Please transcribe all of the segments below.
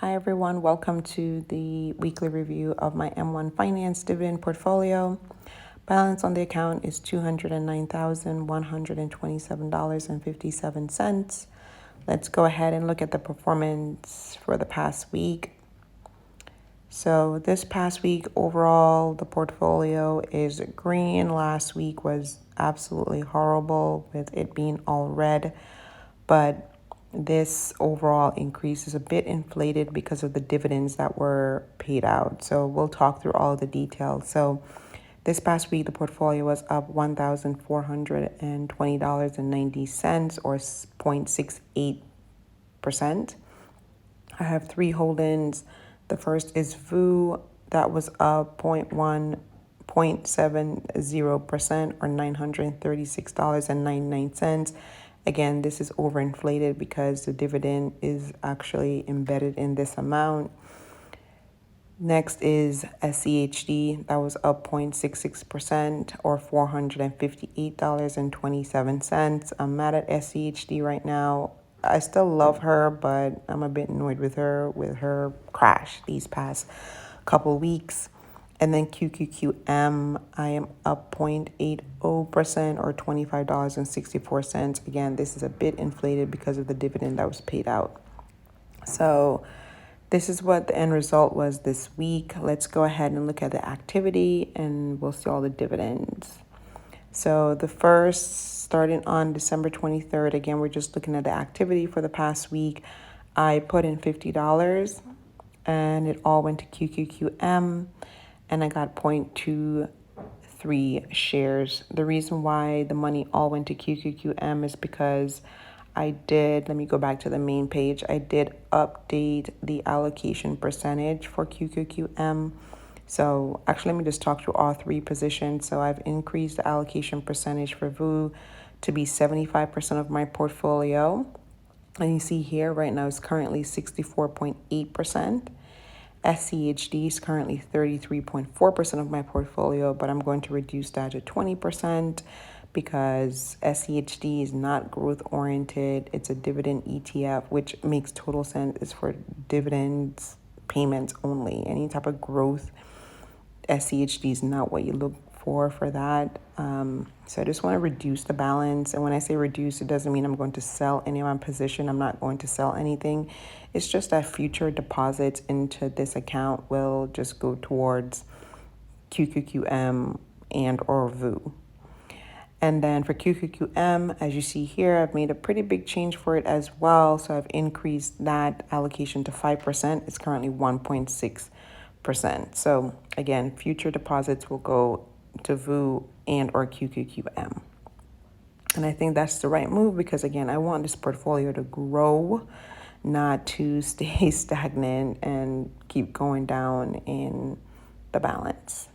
Hi everyone, welcome to the weekly review of my M1 Finance dividend portfolio. Balance on the account is $209,127.57. Let's go ahead and look at the performance for the past week. So this past week, overall, the portfolio is green. Last week was absolutely horrible with it being all red, but this overall increase is a bit inflated because of the dividends that were paid out. So we'll talk through all of the details. So this past week, the portfolio was up $1,420.90 or 0.68%. I have three holdings. The first is VOO. That was up 0.70% or $936.99. Again, this is overinflated because the dividend is actually embedded in this amount. Next is SCHD. That was up 0.66% or $458.27. I'm mad at SCHD right now. I still love her, but I'm a bit annoyed with her crash these past couple weeks. And then QQQM, I am up 0.80% or $25.64. Again, this is a bit inflated because of the dividend that was paid out. So this is what the end result was this week. Let's go ahead and look at the activity and we'll see all the dividends. So the first, starting on December 23rd, again, we're just looking at the activity for the past week. I put in $50 and it all went to QQQM and I got 0.23 shares. The reason why the money all went to QQQM is because let me go back to the main page. I did update the allocation percentage for QQQM. So actually, let me just talk through all three positions. So I've increased the allocation percentage for VOO to be 75% of my portfolio. And you see here right now it's currently 64.8%. SCHD is currently 33.4% of my portfolio, but I'm going to reduce that to 20% because SCHD is not growth oriented. It's a dividend ETF, which makes total sense. It's for dividends payments only. Any type of growth, SCHD is not what you look for that. So I just want to reduce the balance. And when I say reduce, it doesn't mean I'm going to sell any of my position. I'm not going to sell anything. It's just that future deposits into this account will just go towards QQQM and or VOO. And then for QQQM, as you see here, I've made a pretty big change for it as well. So I've increased that allocation to 5%. It's currently 1.6%. So again, future deposits will go to VOO and or QQQM. And I think that's the right move because, again, I want this portfolio to grow, not to stay stagnant and keep going down in the balance.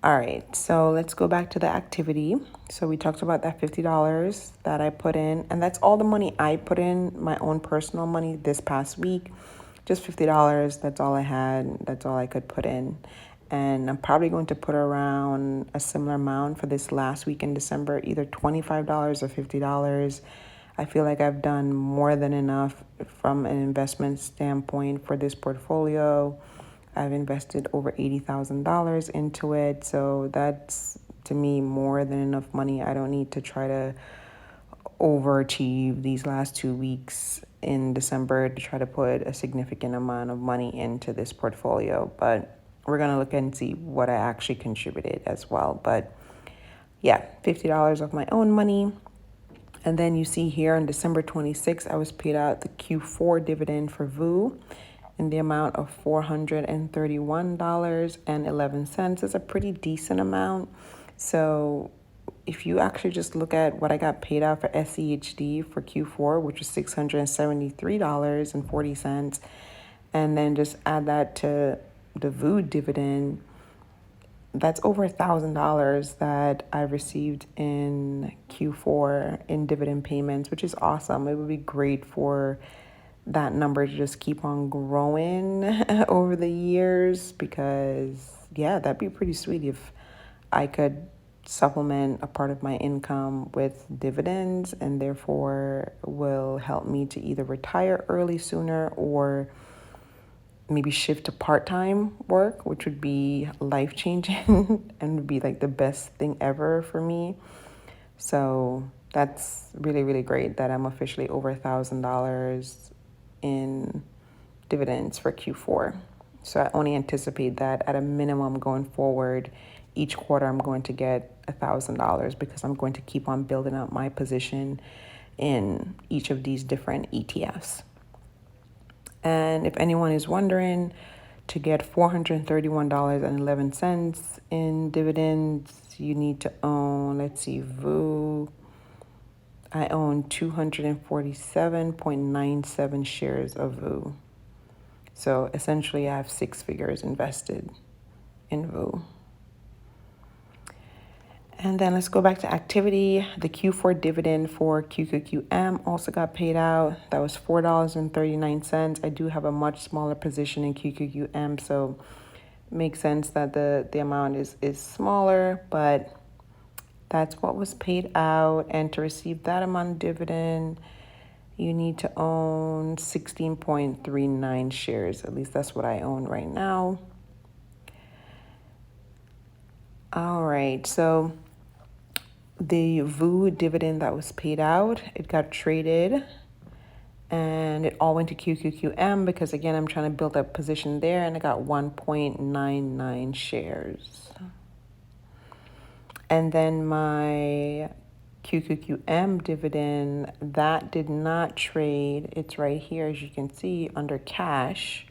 All right, so let's go back to the activity. So we talked about that $50 that I put in, and that's all the money I put in, my own personal money this past week. Just $50, that's all I had, that's all I could put in. And I'm probably going to put around a similar amount for this last week in December, either $25 or $50. I feel like I've done more than enough from an investment standpoint for this portfolio. I've invested over $80,000 into it. So that's, to me, more than enough money. I don't need to try to overachieve these last 2 weeks in December to try to put a significant amount of money into this portfolio. But we're going to look and see what I actually contributed as well. But yeah, $50 of my own money. And then you see here on December 26th, I was paid out the Q4 dividend for VOO in the amount of $431.11. It's a pretty decent amount. So if you actually just look at what I got paid out for SCHD for Q4, which was $673.40, and then just add that to the VOO dividend, that's over $1,000 that I received in Q4 in dividend payments, which is awesome. It would be great for that number to just keep on growing over the years because, yeah, that'd be pretty sweet if I could supplement a part of my income with dividends and therefore will help me to either retire early sooner or maybe shift to part-time work, which would be life-changing and would be like the best thing ever for me. So that's really, really great that I'm officially over $1,000 in dividends for Q4. So I only anticipate that at a minimum going forward, each quarter I'm going to get $1,000 because I'm going to keep on building up my position in each of these different ETFs. And if anyone is wondering, to get $431.11 in dividends, you need to own, let's see, VOO. I own 247.97 shares of VOO. So essentially, I have 6 figures invested in VOO. And then let's go back to activity. The Q4 dividend for QQQM also got paid out. That was $4.39. I do have a much smaller position in QQQM, so it makes sense that the amount is smaller, but that's what was paid out. And to receive that amount of dividend, you need to own 16.39 shares. At least that's what I own right now. All right, so the VOO dividend that was paid out, it got traded and it all went to QQQM because, again, I'm trying to build a position there, and I got 1.99 shares. And then my QQQM dividend, that did not trade. It's right here, as you can see, under cash,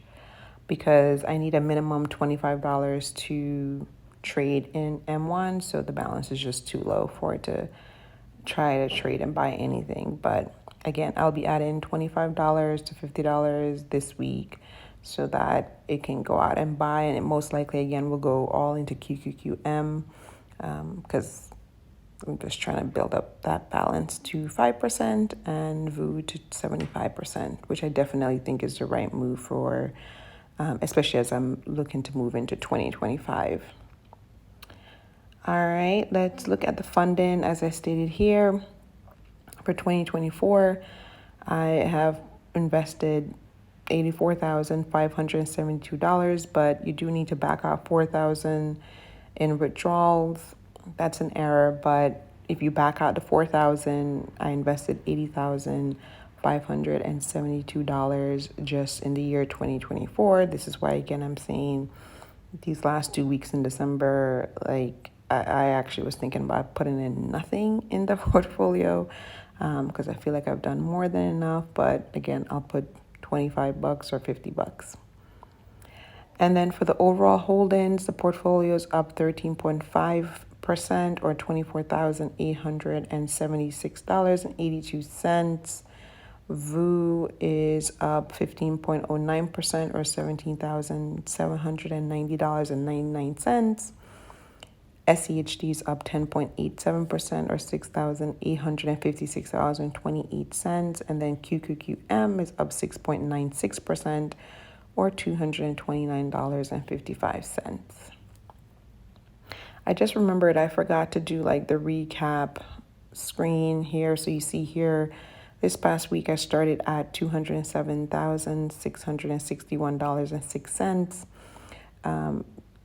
because I need a minimum $25 to trade in M1, so the balance is just too low for it to try to trade and buy anything. But again, I'll be adding $25 to $50 this week so that it can go out and buy, and it most likely, again, will go all into QQQM because I'm just trying to build up that balance to 5% and VOO to 75%, which I definitely think is the right move for, especially as I'm looking to move into 2025. All right, let's look at the funding. As I stated here, for 2024, I have invested $84,572, but you do need to back out $4,000 in withdrawals. That's an error, but if you back out the $4,000, I invested $80,572 just in the year 2024. This is why, again, I'm saying these last 2 weeks in December, like I actually was thinking about putting in nothing in the portfolio because I feel like I've done more than enough. But again, I'll put $25 or $50. And then for the overall holdings, the portfolio is up 13.5% or $24,876.82. VOO is up 15.09% or $17,790.99. SEHD is up 10.87% or $6,856.28. And then QQQM is up 6.96% or $229.55. I just remembered I forgot to do like the recap screen here. So you see here, this past week I started at $207,661.06.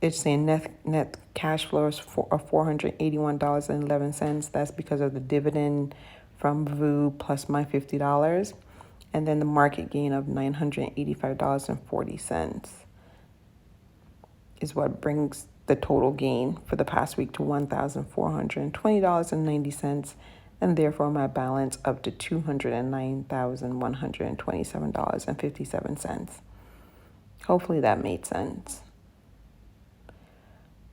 It's saying net cash flow is $481.11. That's because of the dividend from VOO plus my $50. And then the market gain of $985.40 is what brings the total gain for the past week to $1,420.90. And therefore my balance up to $209,127.57. Hopefully that made sense.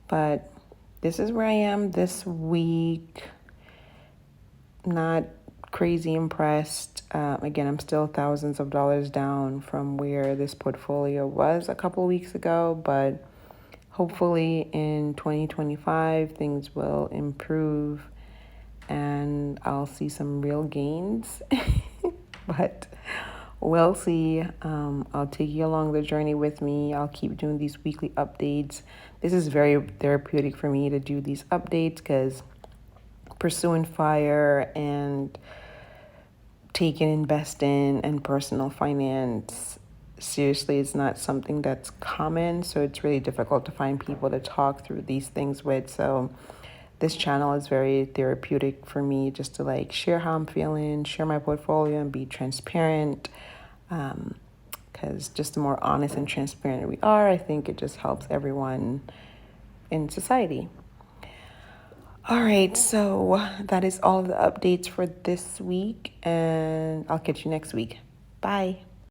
But this is where I am this week. Not crazy impressed. Again, I'm still thousands of dollars down from where this portfolio was a couple weeks ago, but hopefully in 2025 things will improve and I'll see some real gains. But we'll see. I'll take you along the journey with me. I'll keep doing these weekly updates. This is very therapeutic for me to do these updates because pursuing FIRE and taking investing and personal finance seriously, it's not something that's common, so it's really difficult to find people to talk through these things with. So this channel is very therapeutic for me, just to like share how I'm feeling, share my portfolio, and be transparent. Because just the more honest and transparent we are, I think it just helps everyone in society. All right, so that is all of the updates for this week, and I'll catch you next week. Bye.